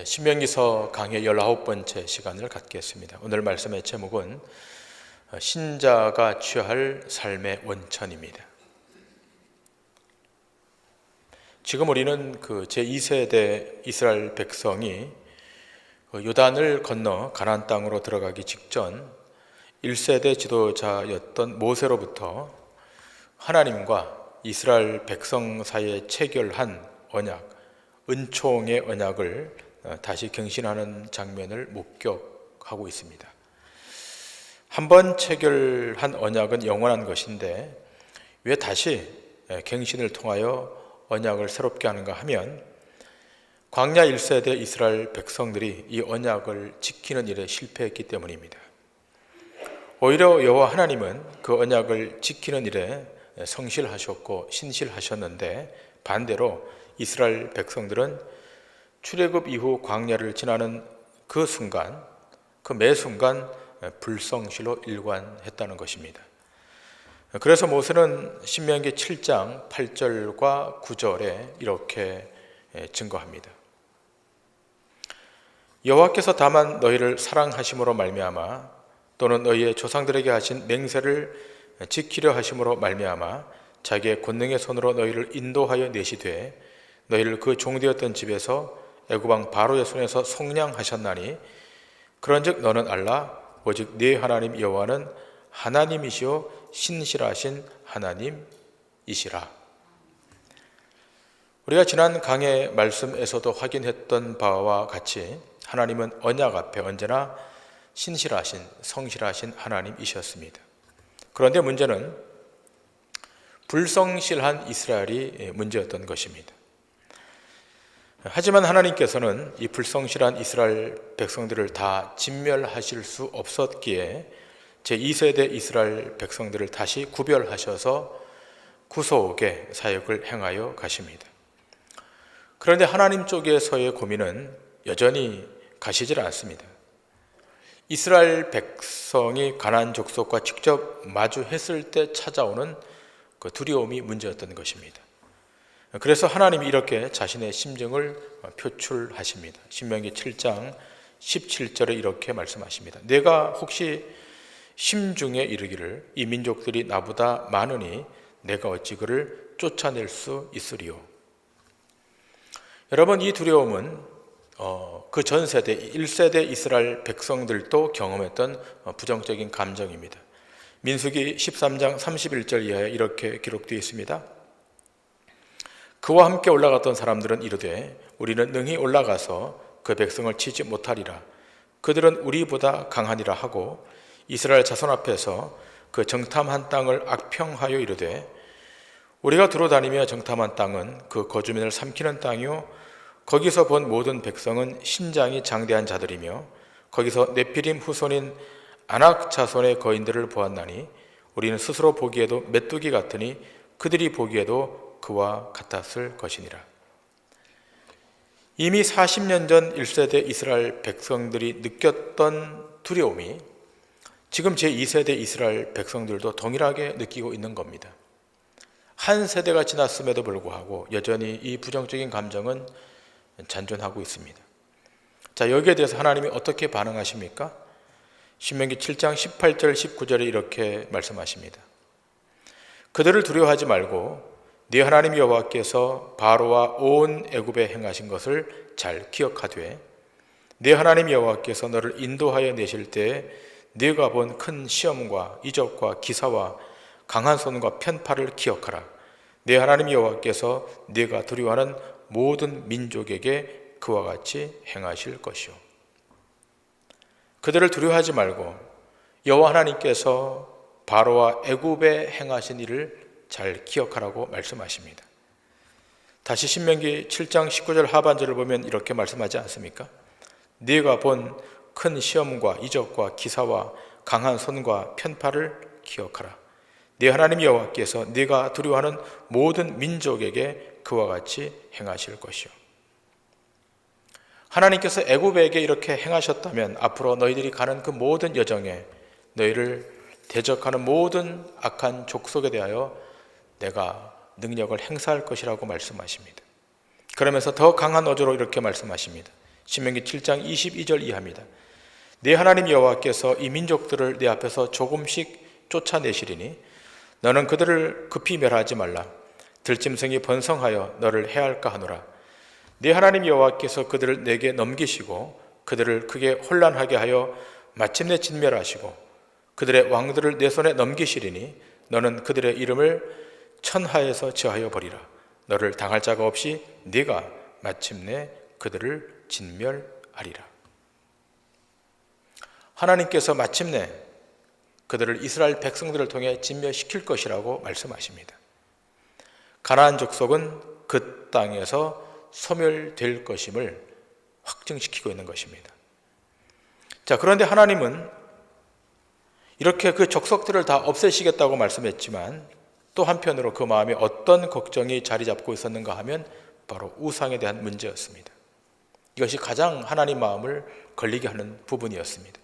신명기서 강의 19번째 시간을 갖겠습니다. 오늘 말씀의 제목은 신자가 취할 삶의 원천입니다. 지금 우리는 제2세대 이스라엘 백성이 요단을 건너 가나안 땅으로 들어가기 직전 1세대 지도자였던 모세로부터 하나님과 이스라엘 백성 사이에 체결한 언약, 은총의 언약을 다시 갱신하는 장면을 목격하고 있습니다. 한번 체결한 언약은 영원한 것인데 왜 다시 갱신을 통하여 언약을 새롭게 하는가 하면 광야 1세대 이스라엘 백성들이 이 언약을 지키는 일에 실패했기 때문입니다. 오히려 여호와 하나님은 그 언약을 지키는 일에 성실하셨고 신실하셨는데 반대로 이스라엘 백성들은 출애굽 이후 광야를 지나는 그 순간, 그 매 순간 불성실로 일관했다는 것입니다. 그래서 모세는 신명기 7장 8절과 9절에 이렇게 증거합니다. 여호와께서 다만 너희를 사랑하심으로 말미암아 또는 너희의 조상들에게 하신 맹세를 지키려 하심으로 말미암아 자기의 권능의 손으로 너희를 인도하여 내시되 너희를 그 종되었던 집에서 애굽 왕 바로의 손에서 속량하셨나니 그런즉 너는 알라 오직 네 하나님 여호와는 하나님이시요 신실하신 하나님이시라. 우리가 지난 강의 말씀에서도 확인했던 바와 같이 하나님은 언약 앞에 언제나 신실하신 성실하신 하나님이셨습니다. 그런데 문제는 불성실한 이스라엘이 문제였던 것입니다. 하지만 하나님께서는 이 불성실한 이스라엘 백성들을 다 진멸하실 수 없었기에 제2세대 이스라엘 백성들을 다시 구별하셔서 구속의 사역을 행하여 가십니다. 그런데 하나님 쪽에서의 고민은 여전히 가시질 않습니다. 이스라엘 백성이 가나안 족속과 직접 마주했을 때 찾아오는 그 두려움이 문제였던 것입니다. 그래서 하나님이 이렇게 자신의 심정을 표출하십니다. 신명기 7장 17절에 이렇게 말씀하십니다. 내가 혹시 심중에 이르기를 이 민족들이 나보다 많으니 내가 어찌 그를 쫓아낼 수 있으리요. 여러분, 이 두려움은 그 전 세대 1세대 이스라엘 백성들도 경험했던 부정적인 감정입니다. 민수기 13장 31절 이하에 이렇게 기록되어 있습니다. 그와 함께 올라갔던 사람들은 이르되 우리는 능히 올라가서 그 백성을 치지 못하리라. 그들은 우리보다 강하니라 하고 이스라엘 자손 앞에서 그 정탐한 땅을 악평하여 이르되 우리가 두루 다니며 정탐한 땅은 그 거주민을 삼키는 땅이요 거기서 본 모든 백성은 신장이 장대한 자들이며 거기서 네피림 후손인 아낙 자손의 거인들을 보았나니 우리는 스스로 보기에도 메뚜기 같으니 그들이 보기에도 그와 같았을 것이니라. 이미 40년 전 1세대 이스라엘 백성들이 느꼈던 두려움이 지금 제2세대 이스라엘 백성들도 동일하게 느끼고 있는 겁니다. 한 세대가 지났음에도 불구하고 여전히 이 부정적인 감정은 잔존하고 있습니다. 자, 여기에 대해서 하나님이 어떻게 반응하십니까? 신명기 7장 18절 19절에 이렇게 말씀하십니다. 그들을 두려워하지 말고 네 하나님 여호와께서 바로와 온 애굽에 행하신 것을 잘 기억하되 네 하나님 여호와께서 너를 인도하여 내실 때에 네가 본 큰 시험과 이적과 기사와 강한 손과 편팔을 기억하라. 네 하나님 여호와께서 네가 두려워하는 모든 민족에게 그와 같이 행하실 것이요. 그들을 두려워하지 말고 여호와 하나님께서 바로와 애굽에 행하신 일을 잘 기억하라고 말씀하십니다. 다시 신명기 7장 19절 하반절을 보면 이렇게 말씀하지 않습니까? 네가 본 큰 시험과 이적과 기사와 강한 손과 편팔을 기억하라. 네 하나님 여호와께서 네가 두려워하는 모든 민족에게 그와 같이 행하실 것이요. 하나님께서 애굽에게 이렇게 행하셨다면 앞으로 너희들이 가는 그 모든 여정에 너희를 대적하는 모든 악한 족속에 대하여 내가 능력을 행사할 것이라고 말씀하십니다. 그러면서 더 강한 어조로 이렇게 말씀하십니다. 신명기 7장 22절 이하입니다. 네 하나님 여호와께서 이 민족들을 네 앞에서 조금씩 쫓아내시리니 너는 그들을 급히 멸하지 말라. 들짐승이 번성하여 너를 해할까 하노라. 네 하나님 여호와께서 그들을 내게 넘기시고 그들을 크게 혼란하게 하여 마침내 진멸하시고 그들의 왕들을 내 손에 넘기시리니 너는 그들의 이름을 천하에서 제하여 버리라. 너를 당할 자가 없이 네가 마침내 그들을 진멸하리라. 하나님께서 마침내 그들을 이스라엘 백성들을 통해 진멸시킬 것이라고 말씀하십니다. 가나안 족속은 그 땅에서 소멸될 것임을 확증시키고 있는 것입니다. 자, 그런데 하나님은 이렇게 그 족속들을 다 없애시겠다고 말씀했지만 또 한편으로 그 마음에 어떤 걱정이 자리 잡고 있었는가 하면 바로 우상에 대한 문제였습니다. 이것이 가장 하나님 마음을 걸리게 하는 부분이었습니다.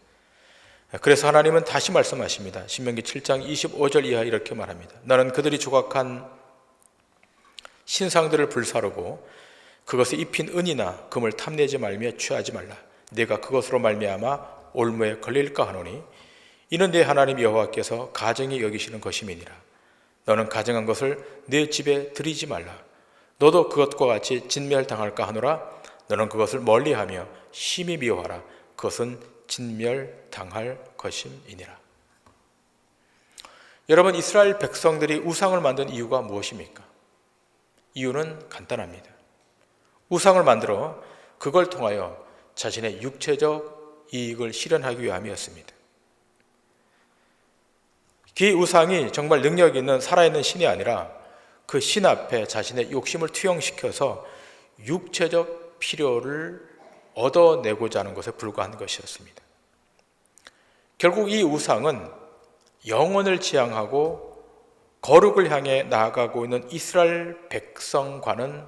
그래서 하나님은 다시 말씀하십니다. 신명기 7장 25절 이하 이렇게 말합니다. 너는 그들이 조각한 신상들을 불사르고 그것에 입힌 은이나 금을 탐내지 말며 취하지 말라. 내가 그것으로 말미암아 올무에 걸릴까 하노니 이는 내 하나님 여호와께서 가증히 여기시는 것임이니라. 너는 가증한 것을 내 집에 들이지 말라. 너도 그것과 같이 진멸당할까 하노라. 너는 그것을 멀리하며 심히 미워하라. 그것은 진멸당할 것임이니라. 여러분, 이스라엘 백성들이 우상을 만든 이유가 무엇입니까? 이유는 간단합니다. 우상을 만들어 그걸 통하여 자신의 육체적 이익을 실현하기 위함이었습니다. 그 우상이 정말 능력 있는 살아있는 신이 아니라 그 신 앞에 자신의 욕심을 투영시켜서 육체적 필요를 얻어내고자 하는 것에 불과한 것이었습니다. 결국 이 우상은 영혼을 지향하고 거룩을 향해 나아가고 있는 이스라엘 백성과는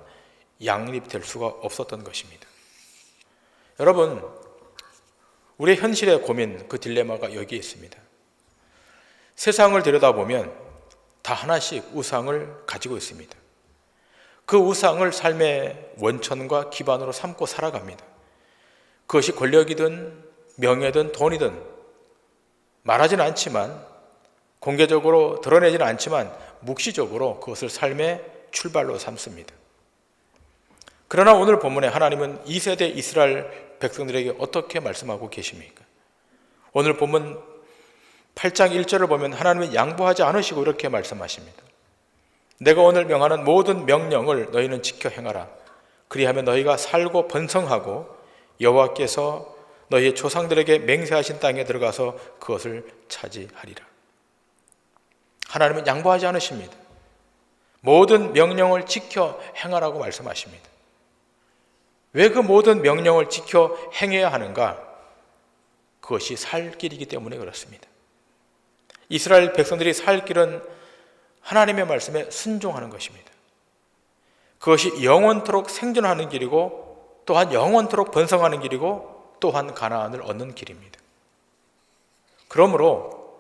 양립될 수가 없었던 것입니다. 여러분, 우리의 현실의 고민, 그 딜레마가 여기에 있습니다. 세상을 들여다보면 다 하나씩 우상을 가지고 있습니다. 그 우상을 삶의 원천과 기반으로 삼고 살아갑니다. 그것이 권력이든 명예든 돈이든 말하지는 않지만, 공개적으로 드러내지는 않지만 묵시적으로 그것을 삶의 출발로 삼습니다. 그러나 오늘 본문에 하나님은 2세대 이스라엘 백성들에게 어떻게 말씀하고 계십니까? 오늘 본문 8장 1절을 보면 하나님은 양보하지 않으시고 이렇게 말씀하십니다. 내가 오늘 명하는 모든 명령을 너희는 지켜 행하라. 그리하면 너희가 살고 번성하고 여호와께서 너희의 조상들에게 맹세하신 땅에 들어가서 그것을 차지하리라. 하나님은 양보하지 않으십니다. 모든 명령을 지켜 행하라고 말씀하십니다. 왜 그 모든 명령을 지켜 행해야 하는가? 그것이 살 길이기 때문에 그렇습니다. 이스라엘 백성들이 살 길은 하나님의 말씀에 순종하는 것입니다. 그것이 영원토록 생존하는 길이고 또한 영원토록 번성하는 길이고 또한 가나안을 얻는 길입니다. 그러므로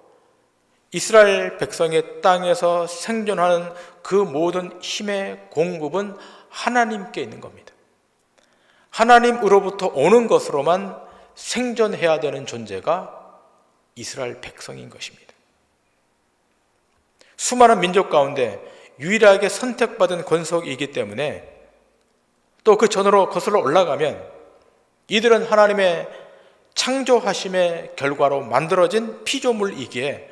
이스라엘 백성의 땅에서 생존하는 그 모든 힘의 공급은 하나님께 있는 겁니다. 하나님으로부터 오는 것으로만 생존해야 되는 존재가 이스라엘 백성인 것입니다. 수많은 민족 가운데 유일하게 선택받은 권속이기 때문에 또 그 전으로 거슬러 올라가면 이들은 하나님의 창조하심의 결과로 만들어진 피조물이기에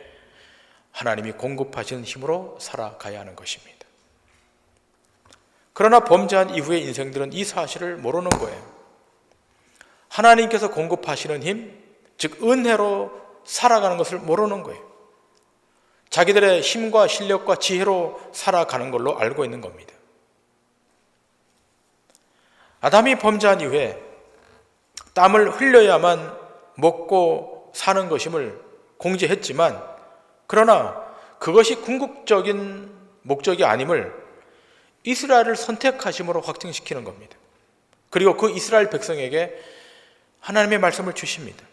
하나님이 공급하시는 힘으로 살아가야 하는 것입니다. 그러나 범죄한 이후의 인생들은 이 사실을 모르는 거예요. 하나님께서 공급하시는 힘, 즉 은혜로 살아가는 것을 모르는 거예요. 자기들의 힘과 실력과 지혜로 살아가는 걸로 알고 있는 겁니다. 아담이 범죄한 이후에 땀을 흘려야만 먹고 사는 것임을 공지했지만, 그러나 그것이 궁극적인 목적이 아님을 이스라엘을 선택하심으로 확증시키는 겁니다. 그리고 그 이스라엘 백성에게 하나님의 말씀을 주십니다.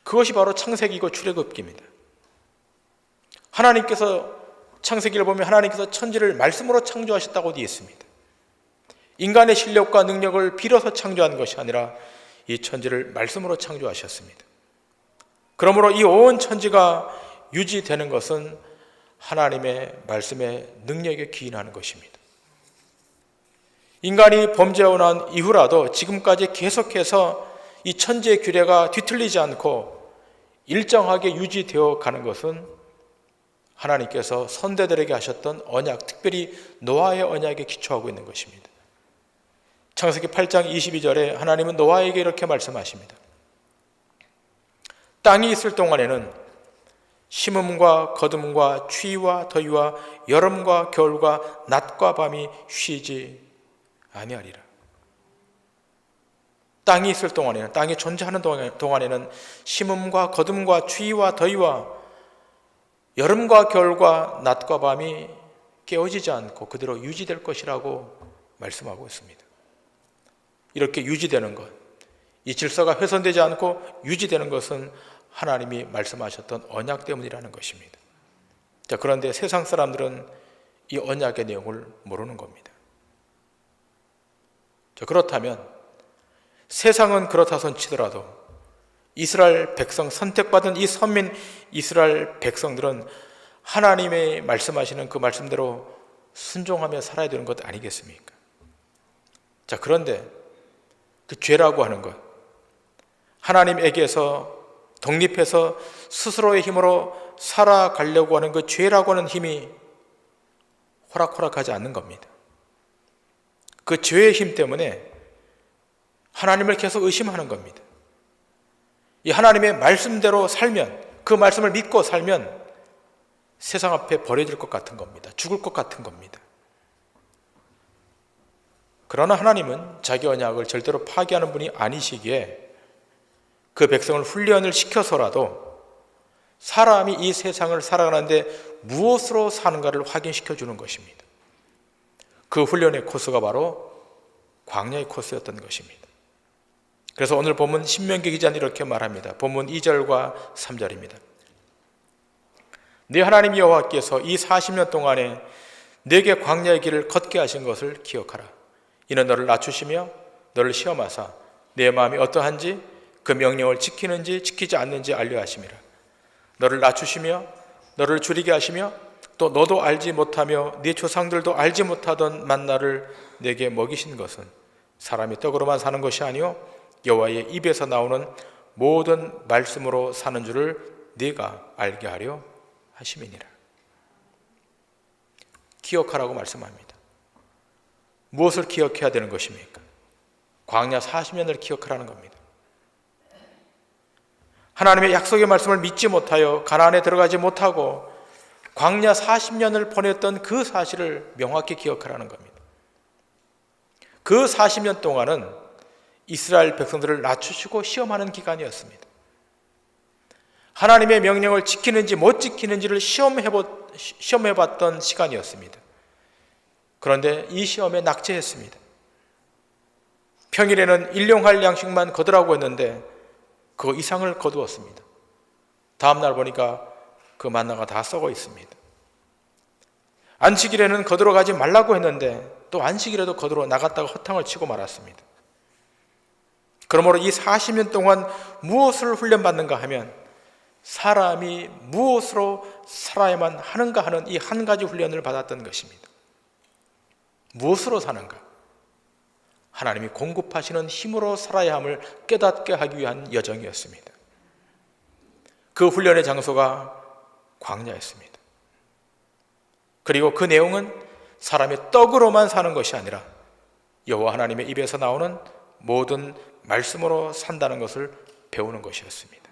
그것이 바로 창세기이고 출애굽기입니다. 하나님께서 창세기를 보면 하나님께서 천지를 말씀으로 창조하셨다고 되어 있습니다. 인간의 실력과 능력을 빌어서 창조한 것이 아니라 이 천지를 말씀으로 창조하셨습니다. 그러므로 이 온 천지가 유지되는 것은 하나님의 말씀의 능력에 기인하는 것입니다. 인간이 범죄하고 난 이후라도 지금까지 계속해서 이 천지의 규례가 뒤틀리지 않고 일정하게 유지되어 가는 것은 하나님께서 선대들에게 하셨던 언약, 특별히 노아의 언약에 기초하고 있는 것입니다. 창세기 8장 22절에 하나님은 노아에게 이렇게 말씀하십니다. 땅이 있을 동안에는 심음과 거둠과 추위와 더위와 여름과 겨울과 낮과 밤이 쉬지 아니하리라. 땅이 있을 동안에는, 땅이 존재하는 동안에는 심음과 거둠과 추위와 더위와 여름과 겨울과 낮과 밤이 깨어지지 않고 그대로 유지될 것이라고 말씀하고 있습니다. 이렇게 유지되는 것, 이 질서가 훼손되지 않고 유지되는 것은 하나님이 말씀하셨던 언약 때문이라는 것입니다. 자, 그런데 세상 사람들은 이 언약의 내용을 모르는 겁니다. 자, 그렇다면 세상은 그렇다손 치더라도 이스라엘 백성, 선택받은 이 선민 이스라엘 백성들은 하나님의 말씀하시는 그 말씀대로 순종하며 살아야 되는 것 아니겠습니까? 자, 그런데 그 죄라고 하는 것, 하나님에게서 독립해서 스스로의 힘으로 살아가려고 하는 그 죄라고 하는 힘이 호락호락하지 않는 겁니다. 그 죄의 힘 때문에 하나님을 계속 의심하는 겁니다. 이 하나님의 말씀대로 살면, 그 말씀을 믿고 살면 세상 앞에 버려질 것 같은 겁니다. 죽을 것 같은 겁니다. 그러나 하나님은 자기 언약을 절대로 파기하는 분이 아니시기에 그 백성을 훈련을 시켜서라도 사람이 이 세상을 살아가는데 무엇으로 사는가를 확인시켜 주는 것입니다. 그 훈련의 코스가 바로 광야의 코스였던 것입니다. 그래서 오늘 본문 신명기 기자는 이렇게 말합니다. 본문 2절과 3절입니다. 네 하나님 여호와께서 이 40년 동안에 네게 광야의 길을 걷게 하신 것을 기억하라. 이는 너를 낮추시며 너를 시험하사 네 마음이 어떠한지 그 명령을 지키는지 지키지 않는지 알려 하심이라. 너를 낮추시며 너를 줄이게 하시며 또 너도 알지 못하며 네 조상들도 알지 못하던 만나를 네게 먹이신 것은 사람이 떡으로만 사는 것이 아니요 여호와의 입에서 나오는 모든 말씀으로 사는 줄을 네가 알게 하려 하심이니라. 기억하라고 말씀합니다. 무엇을 기억해야 되는 것입니까? 광야 40년을 기억하라는 겁니다. 하나님의 약속의 말씀을 믿지 못하여 가나안에 들어가지 못하고 광야 40년을 보냈던 그 사실을 명확히 기억하라는 겁니다. 그 40년 동안은 이스라엘 백성들을 낮추시고 시험하는 기간이었습니다. 하나님의 명령을 지키는지 못 지키는지를 시험해봤던 시간이었습니다. 그런데 이 시험에 낙제했습니다. 평일에는 일용할 양식만 거두라고 했는데 그 이상을 거두었습니다. 다음날 보니까 그 만나가 다 썩어 있습니다. 안식일에는 거두러 가지 말라고 했는데 또 안식일에도 거두러 나갔다가 허탕을 치고 말았습니다. 그러므로 이 40년 동안 무엇을 훈련받는가 하면 사람이 무엇으로 살아야만 하는가 하는 이 한 가지 훈련을 받았던 것입니다. 무엇으로 사는가? 하나님이 공급하시는 힘으로 살아야 함을 깨닫게 하기 위한 여정이었습니다. 그 훈련의 장소가 광야였습니다. 그리고 그 내용은 사람의 떡으로만 사는 것이 아니라 여호와 하나님의 입에서 나오는 모든 말씀으로 산다는 것을 배우는 것이었습니다.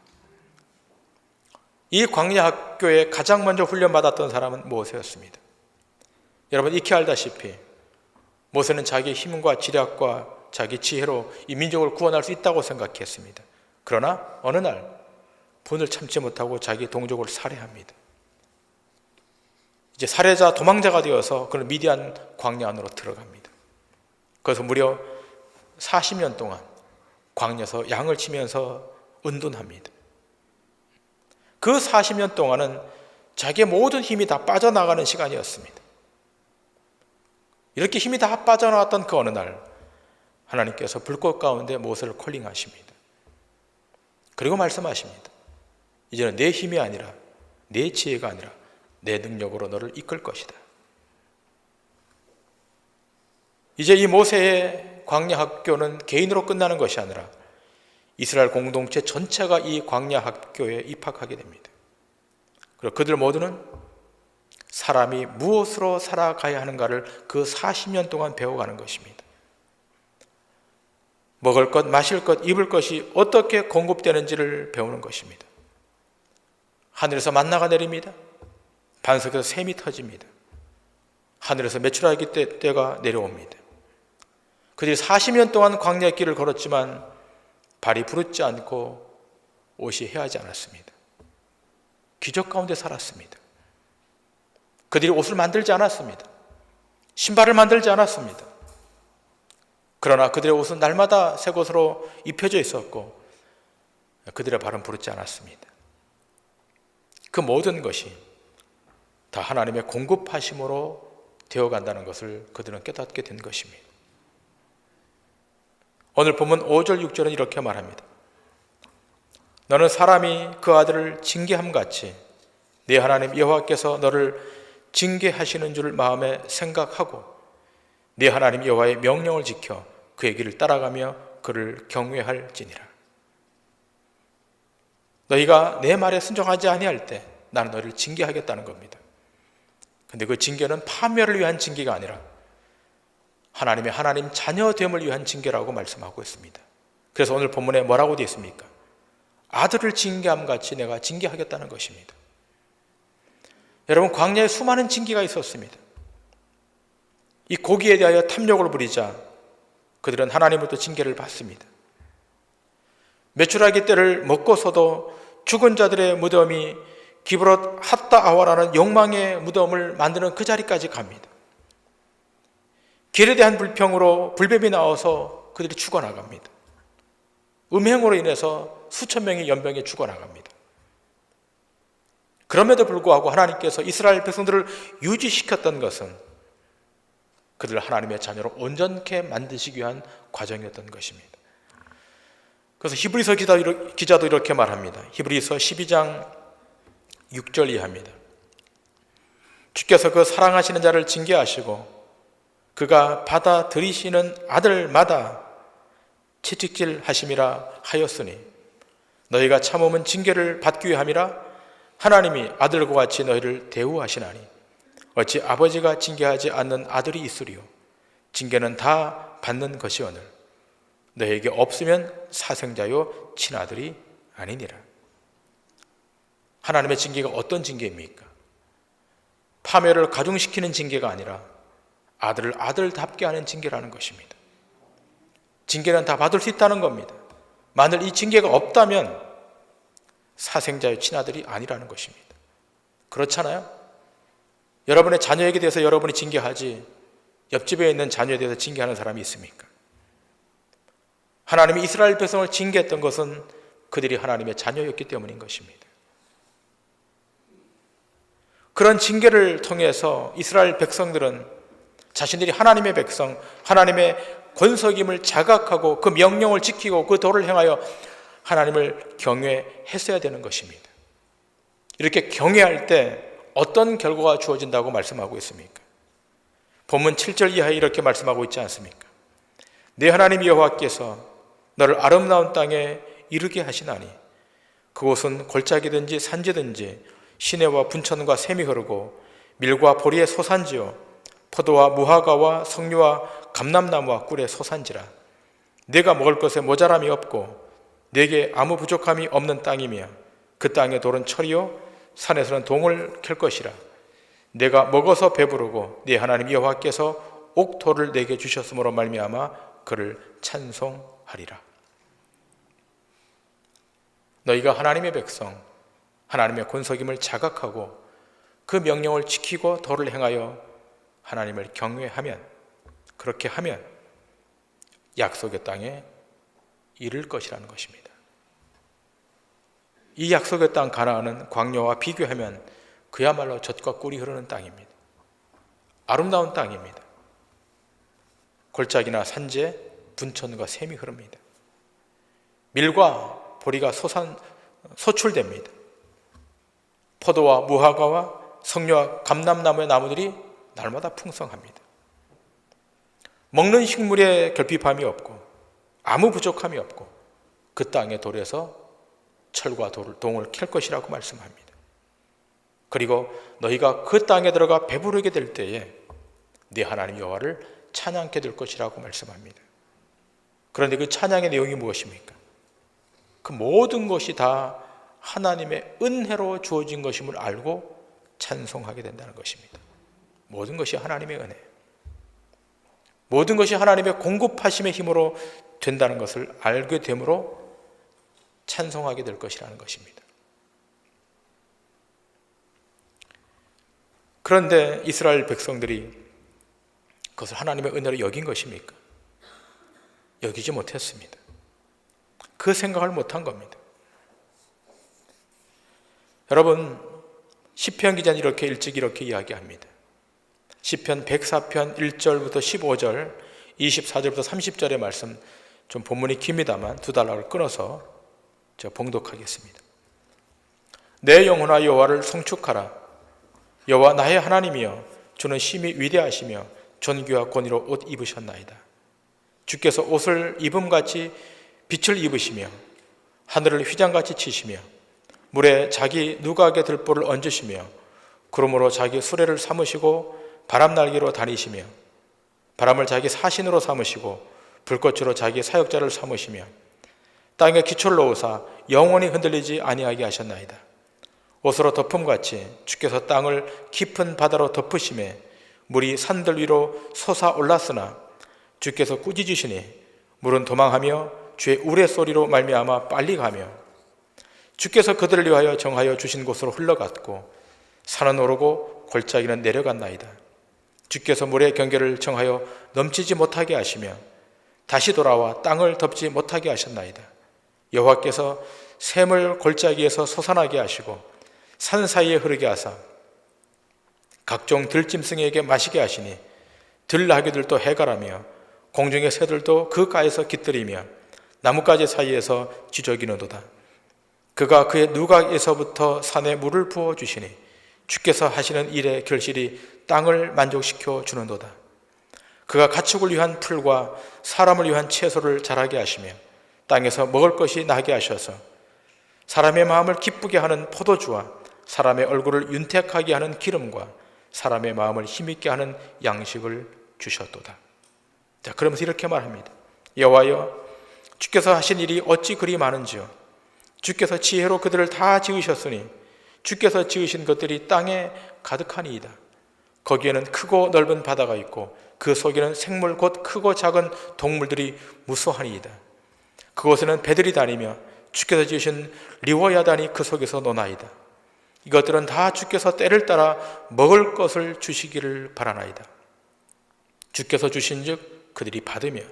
이 광야 학교에 가장 먼저 훈련받았던 사람은 모세였습니다. 여러분 익히 알다시피 모세는 자기의 힘과 지략과 자기 지혜로 이 민족을 구원할 수 있다고 생각했습니다. 그러나 어느 날 분을 참지 못하고 자기 동족을 살해합니다. 이제 살해자, 도망자가 되어서 그는 미디안 광야 안으로 들어갑니다. 그래서 무려 40년 동안 광야에서 양을 치면서 은둔합니다. 그 40년 동안은 자기의 모든 힘이 다 빠져나가는 시간이었습니다. 이렇게 힘이 다 빠져나왔던 그 어느 날 하나님께서 불꽃 가운데 모세를 콜링하십니다. 그리고 말씀하십니다. 이제는 내 힘이 아니라 내 지혜가 아니라 내 능력으로 너를 이끌 것이다. 이제 이 모세의 광야 학교는 개인으로 끝나는 것이 아니라 이스라엘 공동체 전체가 이 광야 학교에 입학하게 됩니다. 그리고 그들 모두는 사람이 무엇으로 살아가야 하는가를 그 40년 동안 배워가는 것입니다. 먹을 것, 마실 것, 입을 것이 어떻게 공급되는지를 배우는 것입니다. 하늘에서 만나가 내립니다. 반석에서 샘이 터집니다. 하늘에서 메추라기 떼가 내려옵니다. 그들이 40년 동안 광야의 길을 걸었지만 발이 부르지 않고 옷이 헤하지 않았습니다. 기적 가운데 살았습니다. 그들이 옷을 만들지 않았습니다. 신발을 만들지 않았습니다. 그러나 그들의 옷은 날마다 새 것으로 입혀져 있었고 그들의 발은 부르지 않았습니다. 그 모든 것이 다 하나님의 공급하심으로 되어간다는 것을 그들은 깨닫게 된 것입니다. 오늘 본문 5절 6절은 이렇게 말합니다. 너는 사람이 그 아들을 징계함 같이 네 하나님 여호와께서 너를 징계하시는 줄 마음에 생각하고 네 하나님 여호와의 명령을 지켜 그의 길을 따라가며 그를 경외할지니라. 너희가 내 말에 순종하지 아니할 때 나는 너희를 징계하겠다는 겁니다. 근데 그 징계는 파멸을 위한 징계가 아니라 하나님의 하나님 자녀됨을 위한 징계라고 말씀하고 있습니다. 그래서 오늘 본문에 뭐라고 되어 있습니까? 아들을 징계함 같이 내가 징계하겠다는 것입니다. 여러분, 광야에 수많은 징계가 있었습니다. 이 고기에 대하여 탐욕을 부리자 그들은 하나님으로부터 징계를 받습니다. 메추라기 떼를 먹고서도 죽은 자들의 무덤이 기브롯 핫다 아와라는 욕망의 무덤을 만드는 그 자리까지 갑니다. 길에 대한 불평으로 불뱀이 나와서 그들이 죽어나갑니다. 음행으로 인해서 수천 명이 연병에 죽어나갑니다. 그럼에도 불구하고 하나님께서 이스라엘 백성들을 유지시켰던 것은 그들을 하나님의 자녀로 온전케 만드시기 위한 과정이었던 것입니다. 그래서 히브리서 기자도 이렇게 말합니다. 히브리서 12장 6절 이하입니다. 주께서 그 사랑하시는 자를 징계하시고 그가 받아들이시는 아들마다 채찍질 하심이라 하였으니 너희가 참음은 징계를 받기 위함이라 하나님이 아들과 같이 너희를 대우하시나니 어찌 아버지가 징계하지 않는 아들이 있으리요. 징계는 다 받는 것이오늘 너희에게 없으면 사생자요 친아들이 아니니라. 하나님의 징계가 어떤 징계입니까? 파멸을 가중시키는 징계가 아니라 아들을 아들답게 하는 징계라는 것입니다. 징계는 다 받을 수 있다는 겁니다. 만일 이 징계가 없다면 사생자의 친아들이 아니라는 것입니다. 그렇잖아요? 여러분의 자녀에게 대해서 여러분이 징계하지 옆집에 있는 자녀에 대해서 징계하는 사람이 있습니까? 하나님이 이스라엘 백성을 징계했던 것은 그들이 하나님의 자녀였기 때문인 것입니다. 그런 징계를 통해서 이스라엘 백성들은 자신들이 하나님의 백성, 하나님의 권속임을 자각하고 그 명령을 지키고 그 도를 행하여 하나님을 경외했어야 되는 것입니다. 이렇게 경외할 때 어떤 결과가 주어진다고 말씀하고 있습니까? 본문 7절 이하에 이렇게 말씀하고 있지 않습니까? 내 하나님 여호와께서 너를 아름다운 땅에 이르게 하시나니 그곳은 골짜기든지 산지든지 시내와 분천과 샘이 흐르고 밀과 보리의 소산지요 포도와 무화과와 석류와 감람나무와 꿀의 소산지라. 내가 먹을 것에 모자람이 없고 내게 아무 부족함이 없는 땅이며 그 땅의 돌은 철이요 산에서는 동을 캘 것이라. 내가 먹어서 배부르고 네 하나님 여호와께서 옥토를 내게 주셨으므로 말미암아 그를 찬송하리라. 너희가 하나님의 백성, 하나님의 권속임을 자각하고 그 명령을 지키고 도를 행하여 하나님을 경외하면, 그렇게 하면 약속의 땅에 이를 것이라는 것입니다. 이 약속의 땅 가나안은 광야와 비교하면 그야말로 젖과 꿀이 흐르는 땅입니다. 아름다운 땅입니다. 골짜기나 산지에 분천과 샘이 흐릅니다. 밀과 보리가 소출됩니다. 포도와 무화과와 석류와 감람나무의 나무들이 날마다 풍성합니다. 먹는 식물에 결핍함이 없고 아무 부족함이 없고 그 땅의 돌에서 철과 동을 캘 것이라고 말씀합니다. 그리고 너희가 그 땅에 들어가 배부르게 될 때에 네 하나님 여호와를 찬양케 될 것이라고 말씀합니다. 그런데 그 찬양의 내용이 무엇입니까? 그 모든 것이 다 하나님의 은혜로 주어진 것임을 알고 찬송하게 된다는 것입니다. 모든 것이 하나님의 은혜, 모든 것이 하나님의 공급하심의 힘으로 된다는 것을 알게 되므로 찬송하게 될 것이라는 것입니다. 그런데 이스라엘 백성들이 그것을 하나님의 은혜로 여긴 것입니까? 여기지 못했습니다. 그 생각을 못한 겁니다. 여러분, 시편 기자는 이렇게 일찍 이렇게 이야기합니다. 시편 104편 1절부터 15절, 24절부터 30절의 말씀, 좀 본문이 깁니다만 두 단락을 끊어서 제가 봉독하겠습니다. 내 영혼아 여호와를 송축하라. 여호와 나의 하나님이여, 주는 심히 위대하시며 존귀와 권위로 옷 입으셨나이다. 주께서 옷을 입음같이 빛을 입으시며 하늘을 휘장같이 치시며 물에 자기 누각의 들보를 얹으시며 그러므로 자기 수레를 삼으시고 바람날개로 다니시며 바람을 자기 사신으로 삼으시고 불꽃으로 자기 사역자를 삼으시며 땅에 기초를 놓으사 영원히 흔들리지 아니하게 하셨나이다. 옷으로 덮음같이 주께서 땅을 깊은 바다로 덮으시매 물이 산들 위로 솟아올랐으나 주께서 꾸짖으시니 물은 도망하며 주의 우레소리로 말미암아 빨리 가며 주께서 그들을 위하여 정하여 주신 곳으로 흘러갔고 산은 오르고 골짜기는 내려갔나이다. 주께서 물의 경계를 정하여 넘치지 못하게 하시며 다시 돌아와 땅을 덮지 못하게 하셨나이다. 여호와께서 샘을 골짜기에서 솟아나게 하시고 산 사이에 흐르게 하사 각종 들짐승에게 마시게 하시니 들나귀들도 해갈하며 공중의 새들도 그 가에서 깃들이며 나뭇가지 사이에서 지저귀는도다. 그가 그의 누각에서부터 산에 물을 부어주시니 주께서 하시는 일의 결실이 땅을 만족시켜 주는도다. 그가 가축을 위한 풀과 사람을 위한 채소를 자라게 하시며 땅에서 먹을 것이 나게 하셔서 사람의 마음을 기쁘게 하는 포도주와 사람의 얼굴을 윤택하게 하는 기름과 사람의 마음을 힘있게 하는 양식을 주셨도다. 자, 그러면서 이렇게 말합니다. 여호와여, 주께서 하신 일이 어찌 그리 많은지요. 주께서 지혜로 그들을 다 지으셨으니 주께서 지으신 것들이 땅에 가득하니이다. 거기에는 크고 넓은 바다가 있고 그 속에는 생물 곧 크고 작은 동물들이 무수하니이다. 그곳에는 배들이 다니며 주께서 지으신 리워야단이 그 속에서 노나이다. 이것들은 다 주께서 때를 따라 먹을 것을 주시기를 바라나이다. 주께서 주신즉 그들이 받으며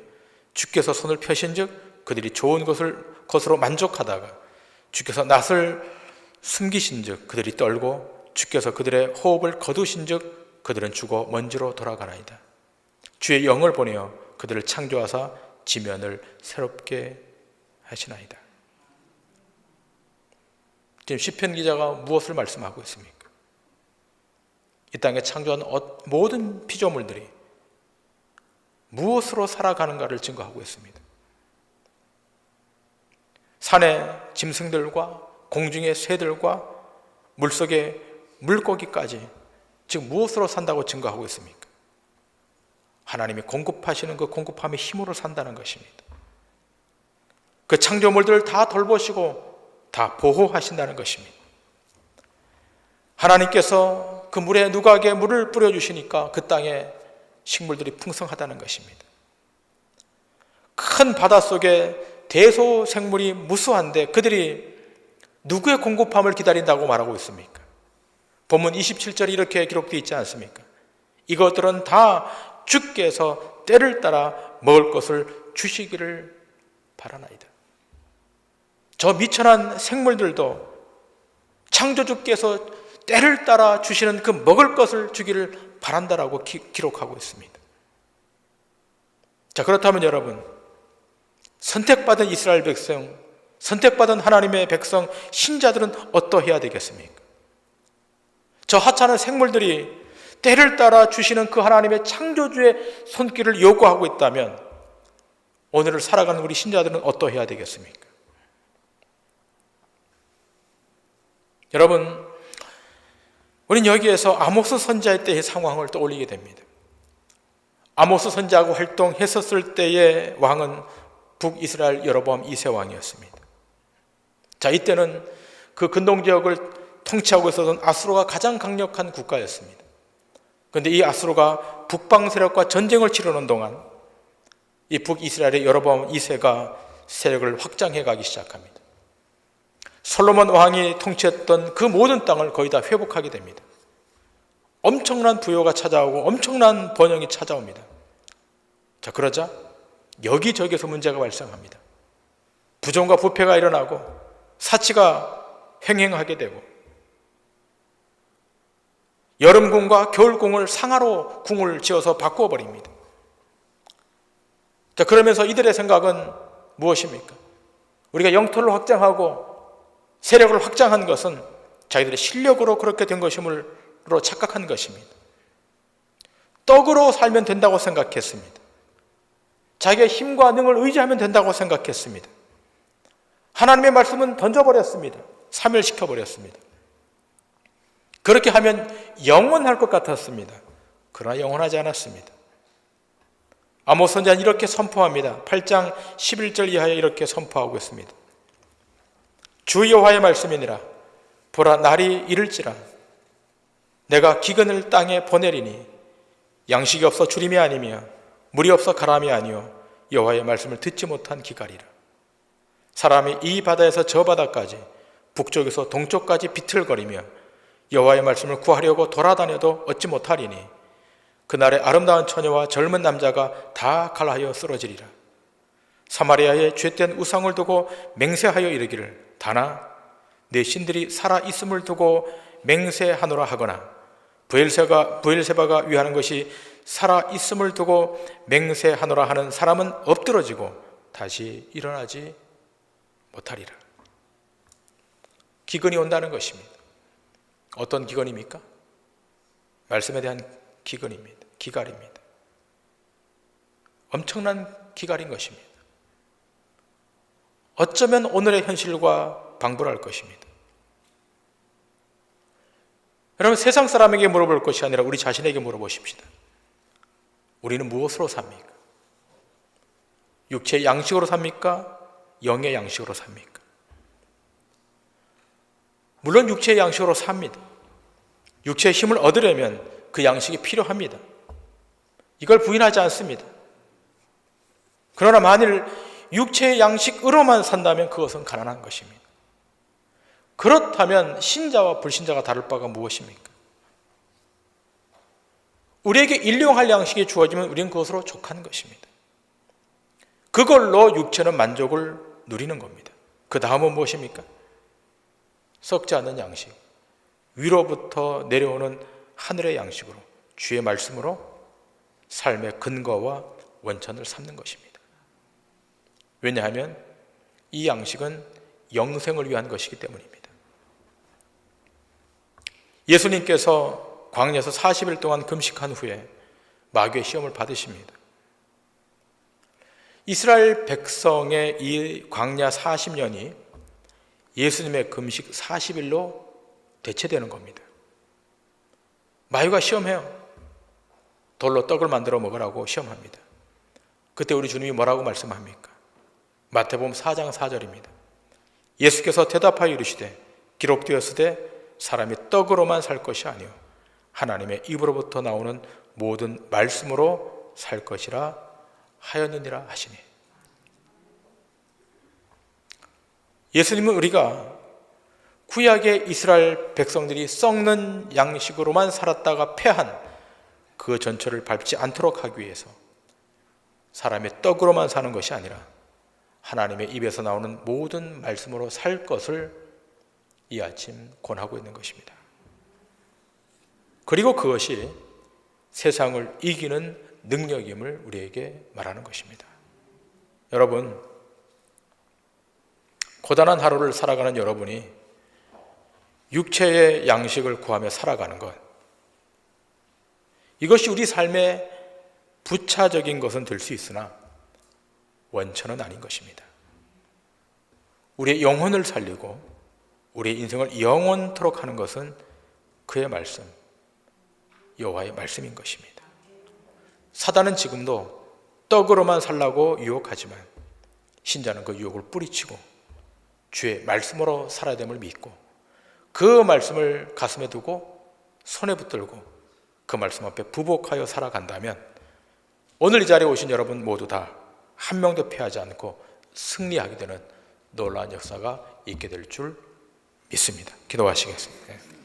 주께서 손을 펴신즉 그들이 좋은 것으로 만족하다가 주께서 낯을 숨기신즉 그들이 떨고 주께서 그들의 호흡을 거두신즉 그들은 죽어 먼지로 돌아가나이다. 주의 영을 보내어 그들을 창조하사 지면을 새롭게 하시나이다. 지금 시편 기자가 무엇을 말씀하고 있습니까? 이 땅에 창조한 모든 피조물들이 무엇으로 살아가는가를 증거하고 있습니다. 산의 짐승들과 공중의 새들과 물속의 물고기까지 지금 무엇으로 산다고 증거하고 있습니까? 하나님이 공급하시는 그 공급함의 힘으로 산다는 것입니다. 그 창조물들을 다 돌보시고 다 보호하신다는 것입니다. 하나님께서 그 물에 누각에 물을 뿌려주시니까 그 땅에 식물들이 풍성하다는 것입니다. 큰 바닷속에 대소생물이 무수한데 그들이 누구의 공급함을 기다린다고 말하고 있습니까? 본문 27절에 이렇게 기록되어 있지 않습니까? 이것들은 다 주께서 때를 따라 먹을 것을 주시기를 바라나이다. 저 미천한 생물들도 창조주께서 때를 따라 주시는 그 먹을 것을 주기를 바란다라고 기록하고 있습니다. 자, 그렇다면 여러분, 선택받은 이스라엘 백성, 선택받은 하나님의 백성, 신자들은 어떠해야 되겠습니까? 저 하찮은 생물들이 때를 따라 주시는 그 하나님의 창조주의 손길을 요구하고 있다면 오늘을 살아가는 우리 신자들은 어떠해야 되겠습니까? 여러분, 우리는 여기에서 아모스 선지자의 때의 상황을 떠올리게 됩니다. 아모스 선지자가 활동했었을 때의 왕은 북이스라엘 여로보암 2세 왕이었습니다. 자, 이때는 그 근동지역을 통치하고 있었던 아수르가 가장 강력한 국가였습니다. 그런데 이 아수르가 북방 세력과 전쟁을 치르는 동안 이 북이스라엘의 여로보암 2세가 세력을 확장해 가기 시작합니다. 솔로몬 왕이 통치했던 그 모든 땅을 거의 다 회복하게 됩니다. 엄청난 부요가 찾아오고 엄청난 번영이 찾아옵니다. 자, 그러자 여기저기서 문제가 발생합니다. 부정과 부패가 일어나고 사치가 횡행하게 되고 여름궁과 겨울궁을 상하로 궁을 지어서 바꾸어 버립니다. 자, 그러면서 이들의 생각은 무엇입니까? 우리가 영토를 확장하고 세력을 확장한 것은 자기들의 실력으로 그렇게 된 것임으로 착각한 것입니다. 떡으로 살면 된다고 생각했습니다. 자기의 힘과 능을 의지하면 된다고 생각했습니다. 하나님의 말씀은 던져버렸습니다. 사멸시켜버렸습니다. 그렇게 하면 영원할 것 같았습니다. 그러나 영원하지 않았습니다. 아모스 선지자는 이렇게 선포합니다. 8장 11절 이하에 이렇게 선포하고 있습니다. 주 여호와의 말씀이니라. 보라, 날이 이를지라. 내가 기근을 땅에 보내리니 양식이 없어 주림이 아니며 물이 없어 가람이 아니요 여호와의 말씀을 듣지 못한 기갈이라. 사람이 이 바다에서 저 바다까지 북쪽에서 동쪽까지 비틀거리며 여호와의 말씀을 구하려고 돌아다녀도 얻지 못하리니 그날에 아름다운 처녀와 젊은 남자가 다 갈하여 쓰러지리라. 사마리아에 죄된 우상을 두고 맹세하여 이르기를 다나 내 신들이 살아 있음을 두고 맹세하노라 하거나 브엘세바가 위하는 것이 살아 있음을 두고 맹세하노라 하는 사람은 엎드러지고 다시 일어나지 못하리라. 기근이 온다는 것입니다. 어떤 기근입니까? 말씀에 대한 기근입니다. 기갈입니다. 엄청난 기갈인 것입니다. 어쩌면 오늘의 현실과 방불할 것입니다. 여러분, 세상 사람에게 물어볼 것이 아니라 우리 자신에게 물어보십시다. 우리는 무엇으로 삽니까? 육체의 양식으로 삽니까? 영의 양식으로 삽니까? 물론 육체의 양식으로 삽니다. 육체의 힘을 얻으려면 그 양식이 필요합니다. 이걸 부인하지 않습니다. 그러나 만일 육체의 양식으로만 산다면 그것은 가난한 것입니다. 그렇다면 신자와 불신자가 다를 바가 무엇입니까? 우리에게 일용할 양식이 주어지면 우리는 그것으로 족한 것입니다. 그걸로 육체는 만족을 누리는 겁니다. 그 다음은 무엇입니까? 썩지 않는 양식, 위로부터 내려오는 하늘의 양식으로, 주의 말씀으로 삶의 근거와 원천을 삼는 것입니다. 왜냐하면 이 양식은 영생을 위한 것이기 때문입니다. 예수님께서 광야에서 40일 동안 금식한 후에 마귀의 시험을 받으십니다. 이스라엘 백성의 이 광야 40년이 예수님의 금식 40일로 대체되는 겁니다. 마귀가 시험해요. 돌로 떡을 만들어 먹으라고 시험합니다. 그때 우리 주님이 뭐라고 말씀합니까? 마태복음 4장 4절입니다. 예수께서 대답하여 이르시되 기록되었으되 사람이 떡으로만 살 것이 아니요 하나님의 입으로부터 나오는 모든 말씀으로 살 것이라 하였느니라 하시니. 예수님은 우리가 구약의 이스라엘 백성들이 썩는 양식으로만 살았다가 패한 그 전철을 밟지 않도록 하기 위해서 사람의 떡으로만 사는 것이 아니라 하나님의 입에서 나오는 모든 말씀으로 살 것을 이 아침 권하고 있는 것입니다. 그리고 그것이 세상을 이기는 능력임을 우리에게 말하는 것입니다. 여러분, 고단한 하루를 살아가는 여러분이 육체의 양식을 구하며 살아가는 것, 이것이 우리 삶의 부차적인 것은 될 수 있으나 원천은 아닌 것입니다. 우리의 영혼을 살리고 우리의 인생을 영원토록 하는 것은 그의 말씀, 여호와의 말씀인 것입니다. 사단은 지금도 떡으로만 살라고 유혹하지만 신자는 그 유혹을 뿌리치고 주의 말씀으로 살아야 됨을 믿고 그 말씀을 가슴에 두고 손에 붙들고 그 말씀 앞에 부복하여 살아간다면 오늘 이 자리에 오신 여러분 모두 다 한 명도 패하지 않고 승리하게 되는 놀라운 역사가 있게 될 줄 믿습니다. 기도하시겠습니다.